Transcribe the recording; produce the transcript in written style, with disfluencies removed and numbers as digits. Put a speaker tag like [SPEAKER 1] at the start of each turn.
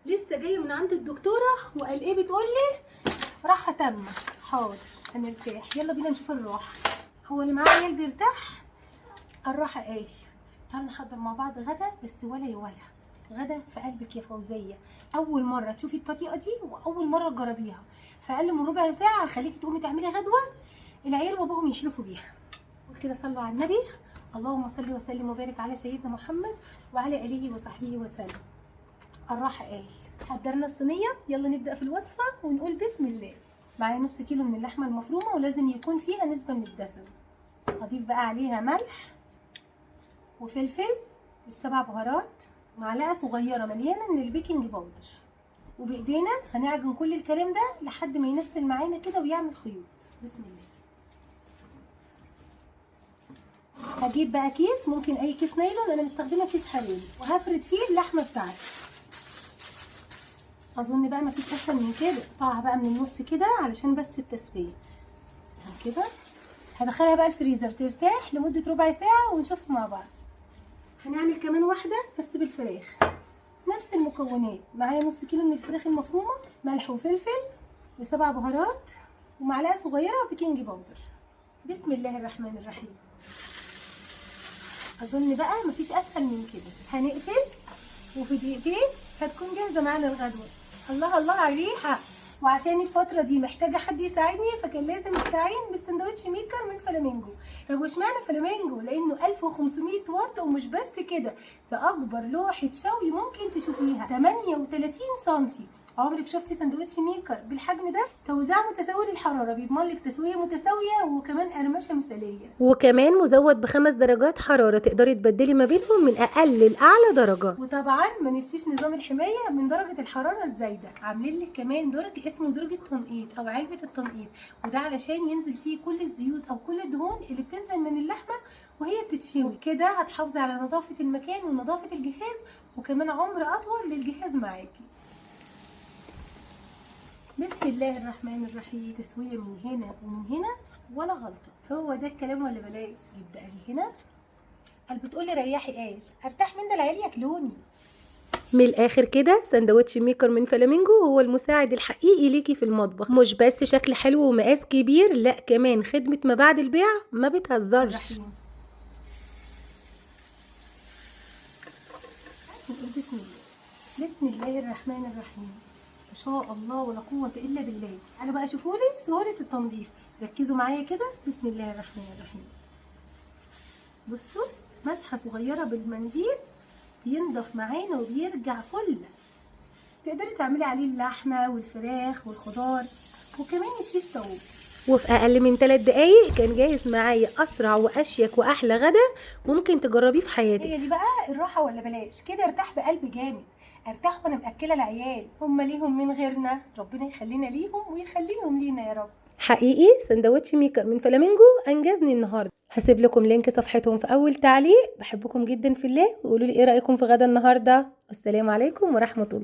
[SPEAKER 1] لسه جايه من عند الدكتوره وقال ايه بتقول لي راحه تامه. حاضر هنرتاح، يلا بينا نشوف الراحه. هو اللي معاه عيال بيرتاح؟ الراحه قال. تعالوا نحضر مع بعض غدا، بس ولا يا ولا غدا في قلبك يا فوزيه. اول مره تشوفي الطريقه دي واول مره تجربيها، في اقل من ربع ساعه هخليكي تقومي تعملي غدوه العيال وابوهم يحلفوا بيها. قول كده صلوا على النبي. اللهم صل وسلم وبارك على سيدنا محمد وعلى اله وصحبه وسلم. الراحه قال. حضرنا الصينيه، يلا نبدا في الوصفه ونقول بسم الله. معايا نص كيلو من اللحمه المفرومه ولازم يكون فيها نسبه من الدسم. هضيف بقى عليها ملح وفلفل والسبع بهارات، معلقه صغيره مليانه من البيكنج باودر، وبايدينا هنعجن كل الكلام ده لحد ما ينسل معانا كده ويعمل خيوط. بسم الله. هجيب بقى كيس، ممكن اي كيس نايلون، انا مستخدمه كيس حريري، وهفرد فيه اللحمه بتاعتي. اظن بقى مفيش اسهل من كده. اقطعها بقى من النص كده علشان بس التسويه كده. هدخلها بقى الفريزر ترتاح لمده ربع ساعه ونشوفها مع بعض. هنعمل كمان واحده بس بالفراخ، نفس المكونات. معايا نص كيلو من الفراخ المفرومه، ملح وفلفل وسبع بهارات ومعلقه صغيره بيكنج باودر. بسم الله الرحمن الرحيم. اظن بقى مفيش اسهل من كده. هنقفل وفي دقيقتين هتكون جاهزه معانا الغدوه. الله الله على الريحه. وعشان الفتره دي محتاجه حد يساعدني، فكان لازم استعين بالساندوتش ميكر من فلامينجو. طب واشمعنى فلامينجو؟ لانه 1500 واط، ومش بس كده، ده اكبر لوحه شوي ممكن تشوفيها، 38 سم. عمرك شفتي ساندوتش ميكر بالحجم ده؟ توزيع متساوي للحراره، بيضمن لك تسويه متساويه وكمان قرمشه مثاليه، وكمان مزود ب5 درجات حراره تقدري تبدلي ما بينهم من اقل لاعلى درجه. وطبعا ما نسيش نظام الحمايه من درجه الحراره الزايده. عاملين لك كمان درج اسمه درج التنقيط او علبه التنقيط، وده علشان ينزل فيه كل الزيوت او كل الدهون اللي بتنزل من اللحمه وهي بتتشوي. كده هتحافظي على نظافه المكان ونظافه الجهاز، وكمان عمر اطول للجهاز معاكي. بسم الله الرحمن الرحيم. تسويه من هنا ومن هنا ولا غلطه. هو ده الكلام ولا بلاش؟ يبقى دي هنا. قال بتقولي ريحي، قال ارتاح من ده العيال ياكلوني. من الاخر كده ساندوتش ميكر من فلامينجو هو المساعد الحقيقي ليكي في المطبخ. مش بس شكل حلو ومقاس كبير، لا كمان خدمه ما بعد البيع ما بتهزرش. بسم الله. بسم الله الرحمن الرحيم. ما شاء الله ولا قوة إلا بالله. أنا بقى شوفولي سهولة التنظيف، ركزوا معايا كده. بسم الله الرحمن الرحيم. بصوا، مسحة صغيرة بالمنديل بينضف معانا وبيرجع فل. تقدري تعملي عليه اللحمة والفراخ والخضار وكمان الشيش طاووق. وفي اقل من 3 دقايق كان جاهز معايا اسرع واشيك واحلى غدا ممكن تجربيه في حياتك. هي دي بقى الراحه ولا بلاش؟ كده ارتاح بقلب جامد، ارتاح وانا مأكله العيال. هم ليهم من غيرنا، ربنا يخلينا ليهم ويخليهم لينا يا رب. حقيقي سندوتش ميكر من فلامينجو انجزني النهارده. هسيب لكم لينك صفحتهم في اول تعليق. بحبكم جدا في الله، وقولوا لي ايه رايكم في غدا النهارده. والسلام عليكم ورحمه الله.